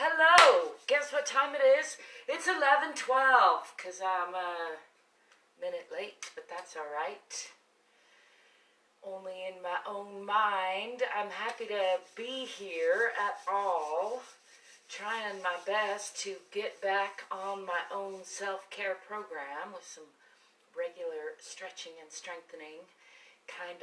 Hello! Guess what time it is? It's 11:12 because I'm a minute late, but that's alright. Only in my own mind. I'm happy to be here at all. Trying my best to get back on my own self-care program with some regular stretching and strengthening. Kind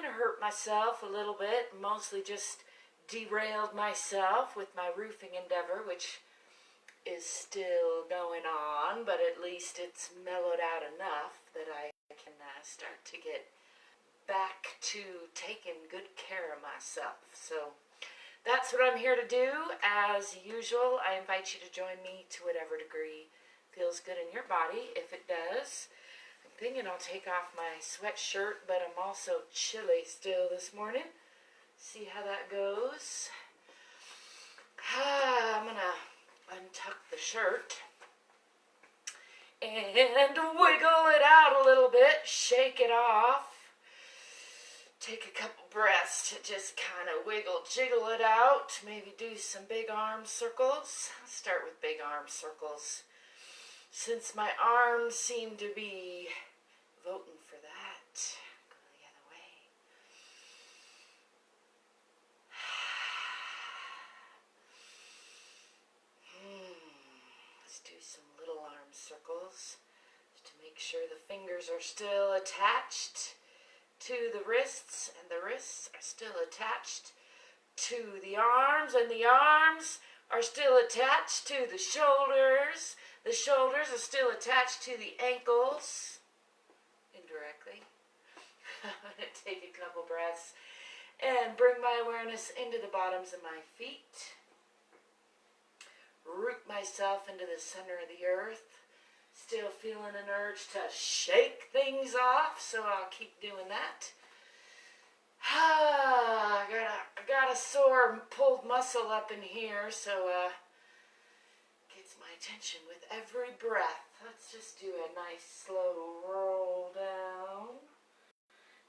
of hurt myself a little bit, mostly just derailed myself with my roofing endeavor, which is still going on, but at least it's mellowed out enough that I can start to get back to taking good care of myself. So that's what I'm here to do. As usual, I invite you to join me to whatever degree feels good in your body. If it does, I'm thinking I'll take off my sweatshirt, but I'm also chilly still this morning. See how that goes. I'm gonna untuck the shirt and wiggle it out a little bit, shake it off. Take a couple breaths to just kind of jiggle it out. Maybe do some big arm circles. I'll start with big arm circles, since my arms seem to be voting for that. Go the other way. Let's do some little arm circles to make sure the fingers are still attached to the wrists, and the wrists are still attached to the arms, and the arms are still attached to the shoulders. The shoulders are still attached to the ankles, indirectly. I'm going to take a couple breaths and bring my awareness into the bottoms of my feet. Root myself into the center of the earth. Still feeling an urge to shake things off, so I'll keep doing that. I got a sore pulled muscle up in here, so gets my attention with every breath. Let's just do a nice slow roll down.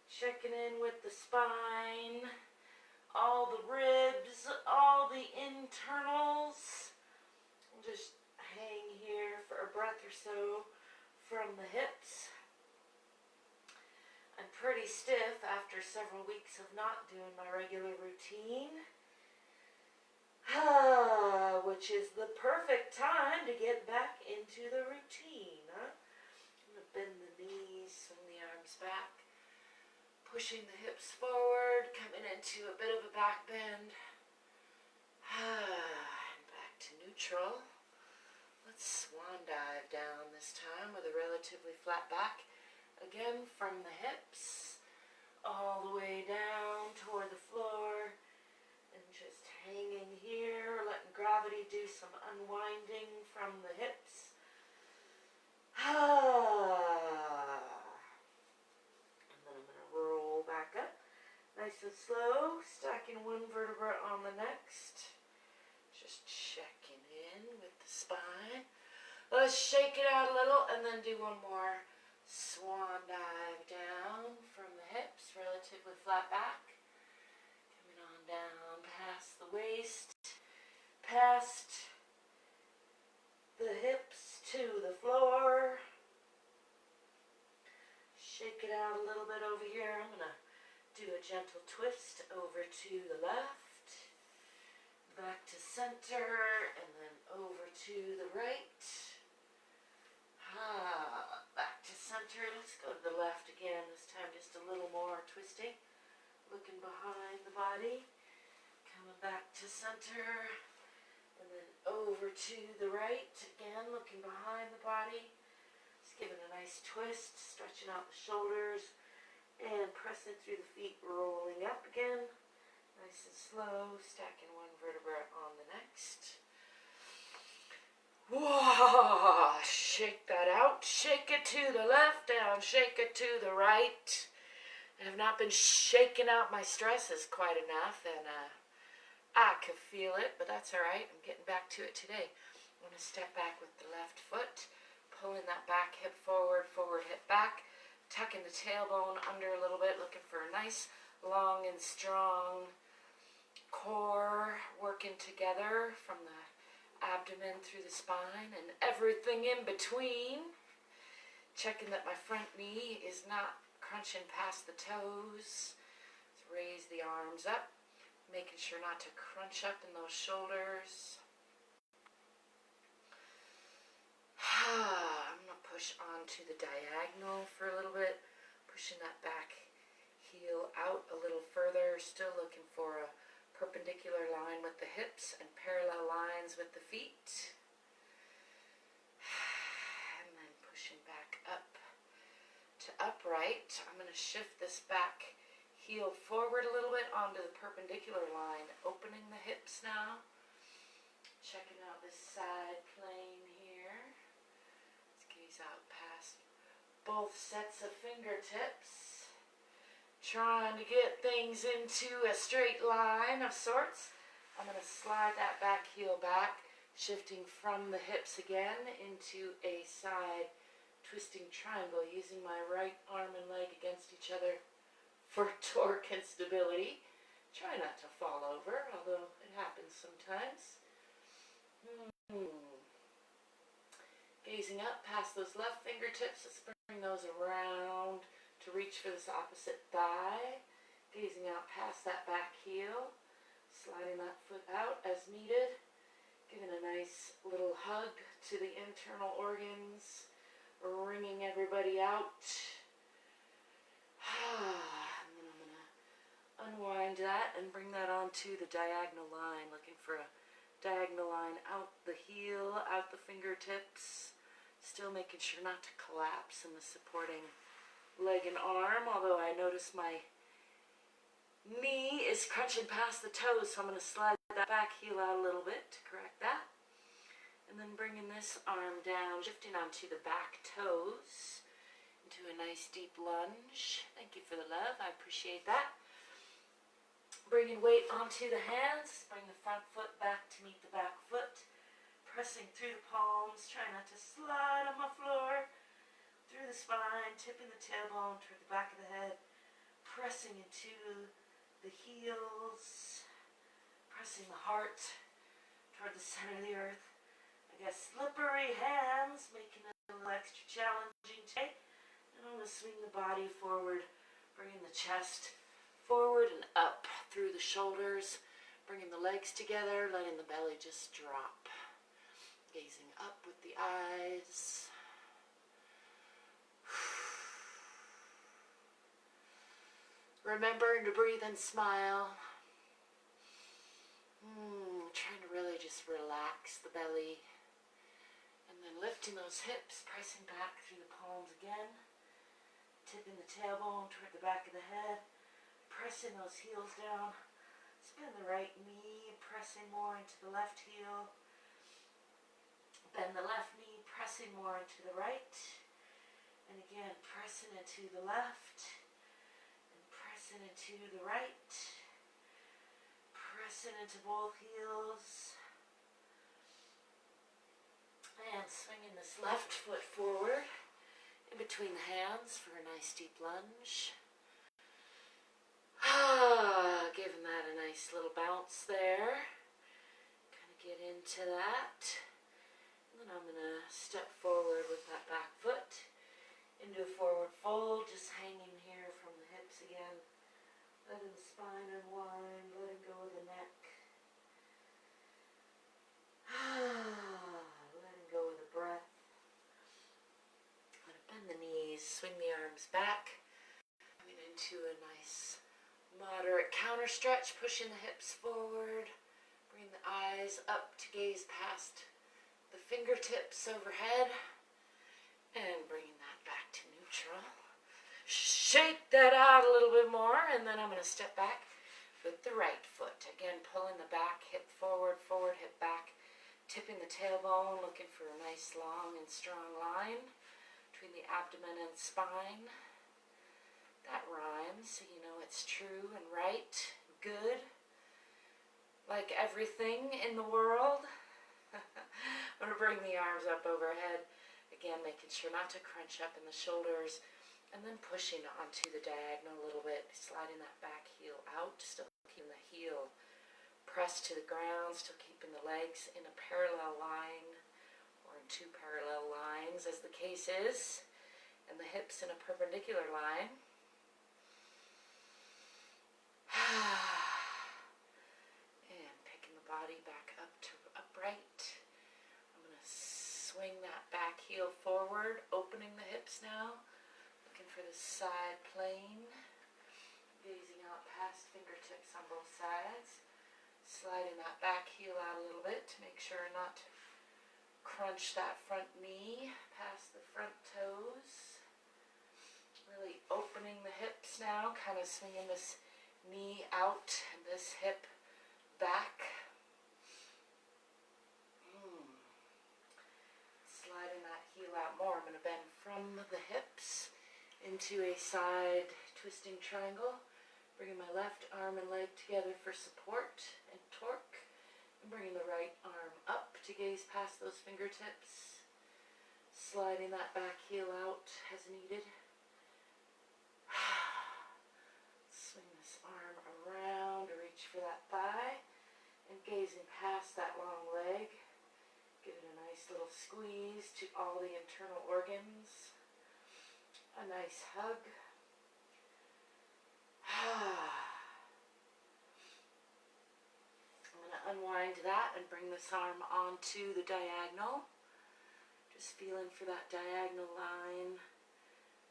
Checking in with the spine, all the ribs, all the internals. We'll just hang here for a breath or so from the hips. I'm pretty stiff after several weeks of not doing my regular routine, which is the perfect time to get back into the routine. I'm going to bend the knees, swing the arms back, pushing the hips forward, coming into a bit of a back bend, and back to neutral. Let's swan dive down this time with a relatively flat back. Again, from the hips all the way down toward the floor, and just hanging here, letting gravity do some unwinding from the hips. And then I'm going to roll back up, nice and slow, stacking one vertebra on the next. Just checking in with the spine. Let's shake it out a little and then do one more swan dive down from the hips, relatively flat back. Coming on down past the waist, past the hips to the floor. Shake it out a little bit over here. I'm going to do a gentle twist over to the left, back to center, and then over to the right. Back to center. Let's go to the left again. This time just a little more twisting. Looking behind the body. Coming back to center. And then over to the right. Again, looking behind the body. Just giving a nice twist. Stretching out the shoulders. And pressing through the feet. Rolling up again. Nice and slow. Stacking one vertebra on the next. Whoa, shake that out, shake it to the left, down, shake it to the right. I have not been shaking out my stresses quite enough, and I could feel it, but that's all right. I'm getting back to it today. I'm going to step back with the left foot, pulling that back hip forward, forward hip back, tucking the tailbone under a little bit, looking for a nice, long and strong core working together from the abdomen through the spine and everything in between. Checking that my front knee is not crunching past the toes. Let's raise the arms up, making sure not to crunch up in those shoulders. I'm going to push onto the diagonal for a little bit, pushing that back heel out a little further, still looking for a perpendicular line with the hips and parallel lines with the feet. And then pushing back up to upright. I'm going to shift this back heel forward a little bit onto the perpendicular line, opening the hips now. Checking out this side plane here. Let's gaze out past both sets of fingertips. Trying to get things into a straight line of sorts. I'm going to slide that back heel back, shifting from the hips again into a side twisting triangle, using my right arm and leg against each other for torque and stability. Try not to fall over, although it happens sometimes. Gazing up past those left fingertips, let's bring those around to reach for this opposite thigh. Gazing out past that back heel, sliding that foot out as needed, giving a nice little hug to the internal organs, wringing everybody out. And then I'm going to unwind that and bring that onto the diagonal line, looking for a diagonal line out the heel, out the fingertips, still making sure not to collapse in the supporting leg and arm, although I notice my knee is crunching past the toes, so I'm going to slide that back heel out a little bit to correct that. And then bringing this arm down, shifting onto the back toes into a nice deep lunge. Thank you for the love, I appreciate that. Bringing weight onto the hands, bring the front foot back to meet the back foot. Pressing through the palms, try not to slide on the floor. Through the spine, tipping the tailbone toward the back of the head, pressing into the heels, pressing the heart toward the center of the earth. I got slippery hands, making it a little extra challenging today. And I'm going to swing the body forward, bringing the chest forward and up through the shoulders, bringing the legs together, letting the belly just drop. Gazing up with the eyes. Remembering to breathe and smile. Trying to really just relax the belly. And then lifting those hips, pressing back through the palms again. Tipping the tailbone toward the back of the head. Pressing those heels down. Spin the right knee, pressing more into the left heel. Bend the left knee, pressing more into the right. And again, pressing into the left. Pressing into the right, pressing into both heels, and swinging this left foot forward in between the hands for a nice deep lunge. Giving that a nice little bounce there. Kind of get into that. And then I'm going to step forward with that back foot into a forward fold, just hanging here from the hips again. Letting the spine unwind, letting go of the neck. Letting go of the breath. I'm going to bend the knees, swing the arms back. Coming into a nice moderate counter stretch, pushing the hips forward. Bring the eyes up to gaze past the fingertips overhead. And bringing that back to neutral. Shake that out a little bit more, and then I'm going to step back with the right foot. Again, pulling the back hip forward, forward hip back, tipping the tailbone, looking for a nice long and strong line between the abdomen and spine. That rhymes, so you know it's true and right, good, like everything in the world. I'm going to bring the arms up overhead, again making sure not to crunch up in the shoulders. And then pushing onto the diagonal a little bit, sliding that back heel out, still keeping the heel pressed to the ground, still keeping the legs in a parallel line, or in two parallel lines as the case is, and the hips in a perpendicular line. And picking the body back up to upright. I'm going to swing that back heel forward, opening the hips now, looking for the side plane, gazing out past fingertips on both sides, sliding that back heel out a little bit to make sure not to crunch that front knee past the front toes. Really opening the hips now, kind of swinging this knee out and this hip back. Sliding that heel out more. I'm going to bend from the hips into a side twisting triangle. Bringing my left arm and leg together for support and torque. And bringing the right arm up to gaze past those fingertips. Sliding that back heel out as needed. Swing this arm around to reach for that thigh. And gazing past that long leg. Give it a nice little squeeze to all the internal organs. A nice hug. I'm going to unwind that and bring this arm onto the diagonal. Just feeling for that diagonal line.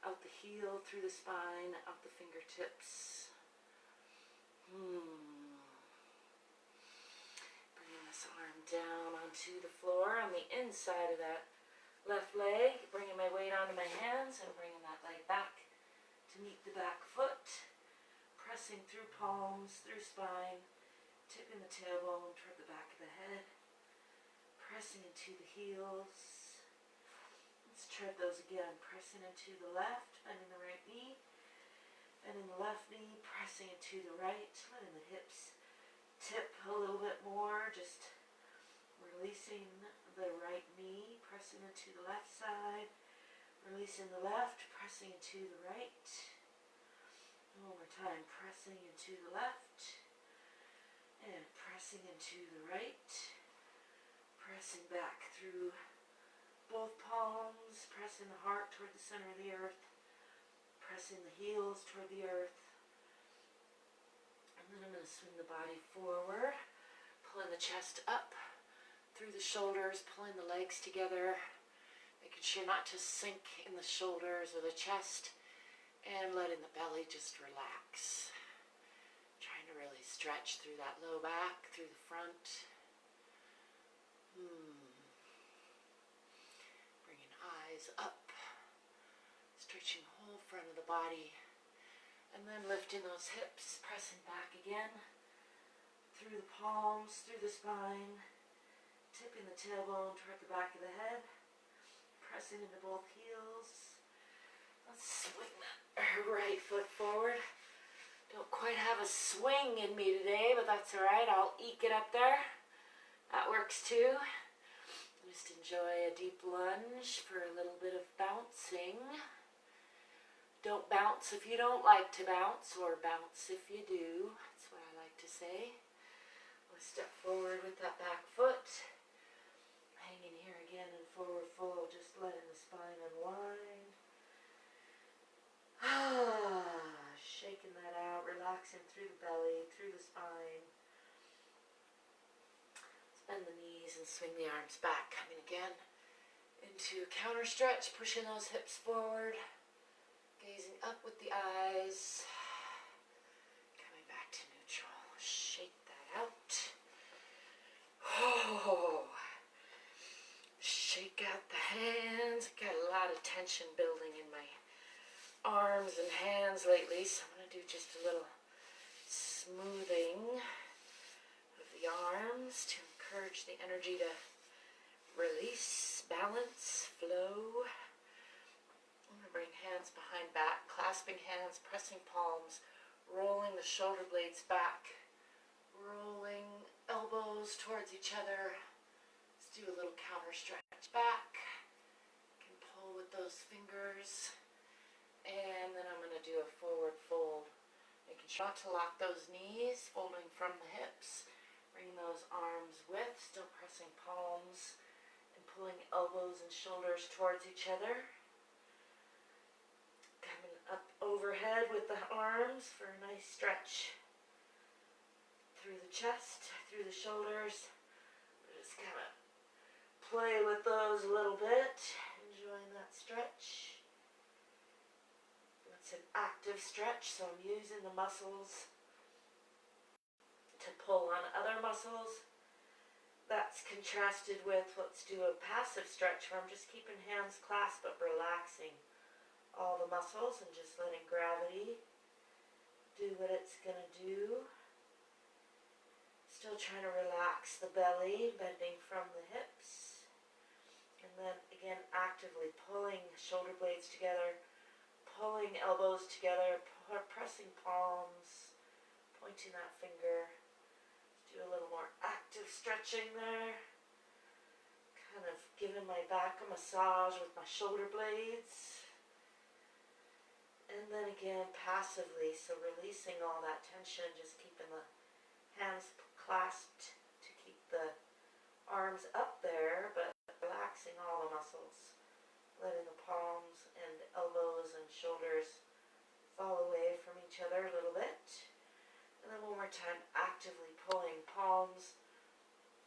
Out the heel, through the spine, out the fingertips. Bringing this arm down onto the floor on the inside of that left leg. Bringing my weight onto my hands and bringing that leg back to meet the back foot. Pressing through palms, through spine, tipping the tailbone toward the back of the head. Pressing into the heels. Let's tread those again. Pressing into the left, bending the right knee. Bending the left knee, pressing into the right. Letting the hips tip a little bit more. Just releasing the right knee, pressing into the left side. Releasing the left, pressing into the right. One more time, pressing into the left. And pressing into the right. Pressing back through both palms, pressing the heart toward the center of the earth, pressing the heels toward the earth. And then I'm going to swing the body forward, pulling the chest up through the shoulders, pulling the legs together, making sure not to sink in the shoulders or the chest, and letting the belly just relax. Trying to really stretch through that low back, through the front. Up, stretching the whole front of the body, and then lifting those hips, pressing back again, through the palms, through the spine, tipping the tailbone toward the back of the head, pressing into both heels. Let's swing that right foot forward. Don't quite have a swing in me today, but that's alright, I'll eke it up there. That works too. Just enjoy a deep lunge for a little bit of bouncing. Don't bounce if you don't like to bounce, or bounce if you do. That's what I like to say. We'll step forward with that back foot. Hanging here again in forward fold, just letting the spine unwind. Shaking that out, relaxing through the belly, through the spine. Bend the knees and swing the arms back. Coming again into a counter stretch, pushing those hips forward, gazing up with the eyes, coming back to neutral. Shake that out. Oh, shake out the hands. I've got a lot of tension building in my arms and hands lately, so I'm going to do just a little smoothing of the arms to encourage the energy to release, balance, flow. I'm going to bring hands behind back, clasping hands, pressing palms, rolling the shoulder blades back, rolling elbows towards each other. Let's do a little counter stretch back. You can pull with those fingers. And then I'm going to do a forward fold, making sure not to lock those knees, folding from the hips. Bring pulling elbows and shoulders towards each other. Coming up overhead with the arms for a nice stretch through the chest, through the shoulders. Just kind of play with those a little bit, enjoying that stretch. It's an active stretch, so I'm using the muscles to pull on other muscles. That's contrasted with, let's do a passive stretch where I'm just keeping hands clasped but relaxing all the muscles and just letting gravity do what it's going to do. Still trying to relax the belly, bending from the hips. And then again, actively pulling shoulder blades together, pulling elbows together, pressing palms, pointing that finger. Do a little more active stretching there. Kind of giving my back a massage with my shoulder blades. And then again, passively, so releasing all that tension, just keeping the hands clasped to keep the arms up there, but relaxing all the muscles. Letting the palms and elbows and shoulders fall away from each other a little bit. And then one more time, actively pulling palms,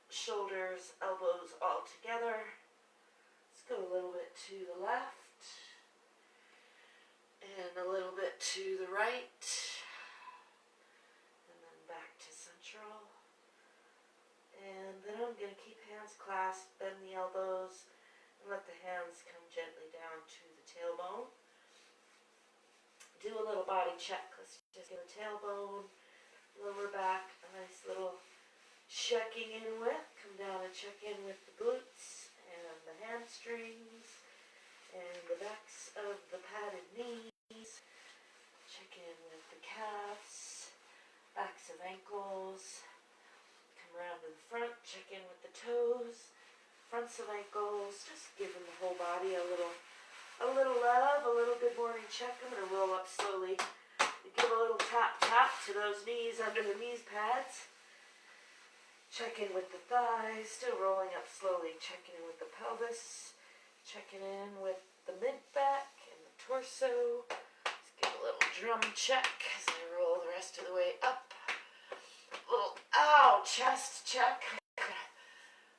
shoulders, elbows all together. Let's go a little bit to the left and a little bit to the right. And then back to central. And then I'm going to keep hands clasped, bend the elbows, and let the hands come gently down to the tailbone. Do a little body check. Let's just get the tailbone, lower back, a nice little checking in with. Come down and check in with the glutes and the hamstrings and the backs of the padded knees. Check in with the calves, backs of ankles. Come around to the front, check in with the toes. Fronts of ankles, just giving the whole body a little love, a little good morning check. I'm going to roll up slowly. Give a little tap to those knees under the knees pads. Check in with the thighs, still rolling up slowly. Checking in with the pelvis. Checking in with the mid-back and the torso. Let's give a little drum check as I roll the rest of the way up. A little, ow, chest check.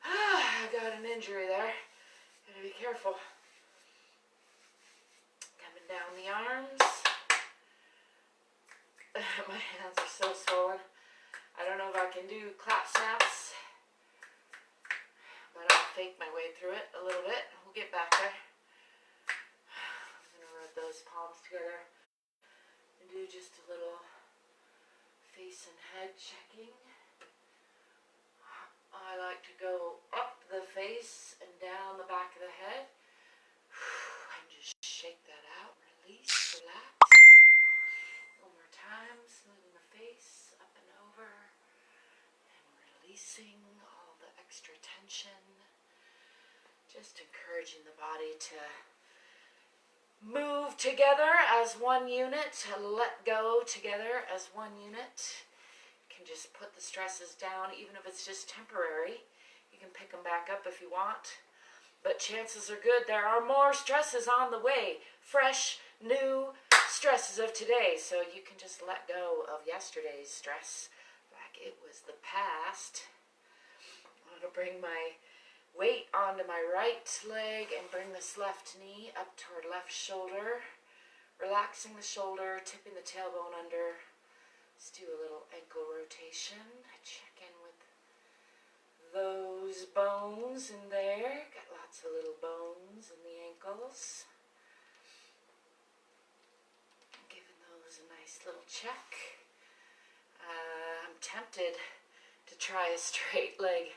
I got an injury there. Gotta be careful. Coming down the arms. My hands are so swollen. I don't know if I can do clap snaps, but I'll fake my way through it a little bit. We'll get back there. I'm gonna rub those palms together and do just a little face and head checking. I like to go up the face and down the back of the head and just shake that out, release, relax. One more time, smoothing the face up and over and releasing all the extra tension. Just encouraging the body to move together as one unit, to let go together as one unit. Just put the stresses down, even if it's just temporary. You can pick them back up if you want, but chances are good there are more stresses on the way, fresh, new stresses of today, so you can just let go of yesterday's stress like it was the past. I'm going to bring my weight onto my right leg and bring this left knee up toward left shoulder, relaxing the shoulder, tipping the tailbone under. Let's do a little ankle rotation. Check in with those bones in there. Got lots of little bones in the ankles. Giving those a nice little check. I'm tempted to try a straight leg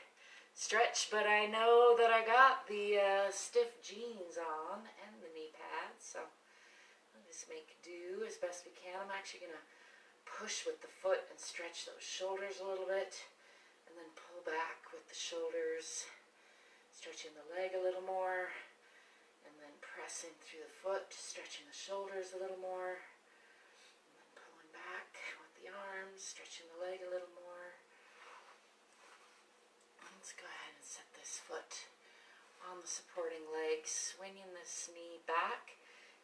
stretch, but I know that I got the stiff jeans on and the knee pads, so I'll just make do as best we can. I'm actually going to push with the foot and stretch those shoulders a little bit, and then pull back with the shoulders, stretching the leg a little more, and then pressing through the foot, stretching the shoulders a little more, and then pulling back with the arms, stretching the leg a little more. Let's go ahead and set this foot on the supporting leg, swinging this knee back,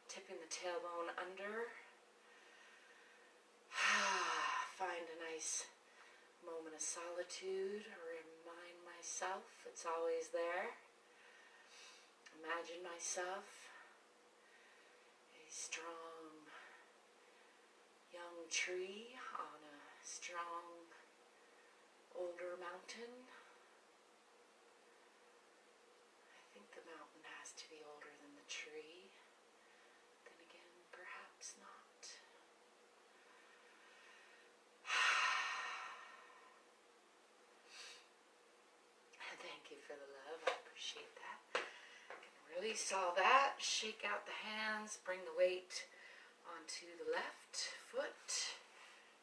tipping the tailbone under. Find a nice moment of solitude, remind myself it's always there. Imagine myself a strong young tree on a strong older mountain. I think the mountain has to be older than the tree. Then again, perhaps not. Thank you for the love. I appreciate that. Release all that. Shake out the hands. Bring the weight onto the left foot.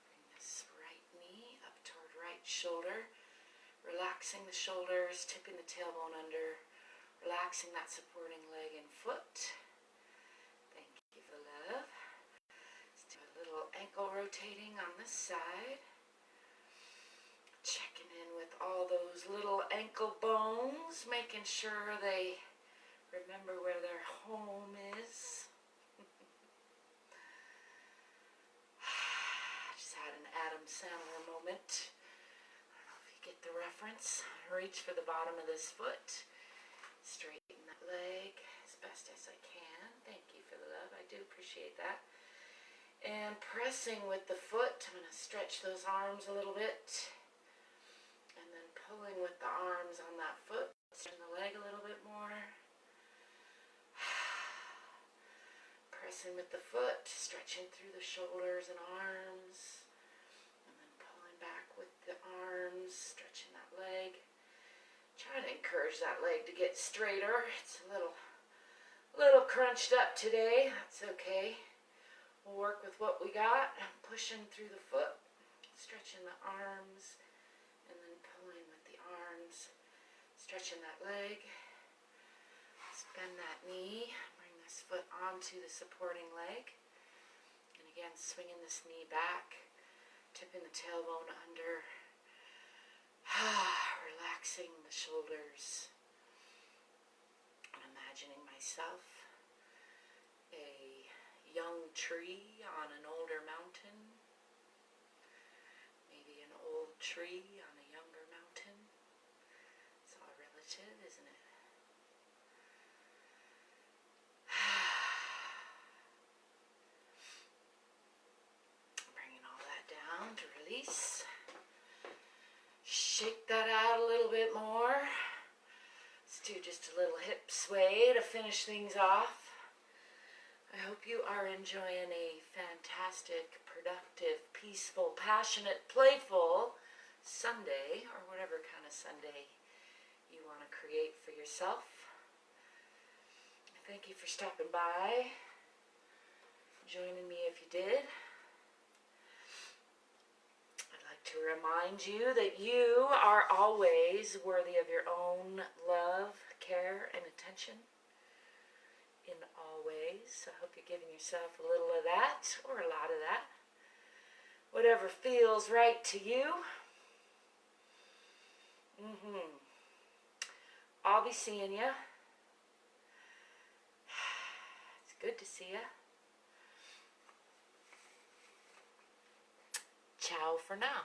Bring this right knee up toward right shoulder. Relaxing the shoulders, tipping the tailbone under. Relaxing that supporting leg and foot. Thank you for the love. Let's do a little ankle rotating on this side. Checking in with all those little ankle bones, making sure they remember where their home is. Just had an Adam Sandler moment. I don't know if you get the reference. Reach for the bottom of this foot. Straighten that leg as best as I can. Thank you for the love. I do appreciate that. And pressing with the foot, I'm going to stretch those arms a little bit. And then pulling with the arms on that foot. Stretching the leg a little bit more. Pressing with the foot, stretching through the shoulders and arms. And then pulling back with the arms, stretching that leg. Trying to encourage that leg to get straighter. It's a little crunched up today. That's okay. We'll work with what we got. I'm pushing through the foot, stretching the arms, and then pulling with the arms, stretching that leg. Bend that knee. Bring this foot onto the supporting leg. And again, swinging this knee back, tipping the tailbone under. Relaxing the shoulders. I'm imagining myself a young tree on an older mountain. Maybe an old tree on a younger mountain. It's all relative, isn't it? Bringing all that down to release. Shake that out a little bit more. Let's do just a little hip sway to finish things off. I hope you are enjoying a fantastic, productive, peaceful, passionate, playful Sunday, or whatever kind of Sunday you want to create for yourself. Thank you for stopping by, joining me if you did. To remind you that you are always worthy of your own love, care, and attention in all ways. So I hope you're giving yourself a little of that, or a lot of that. Whatever feels right to you. I'll be seeing you. It's good to see you. Ciao for now.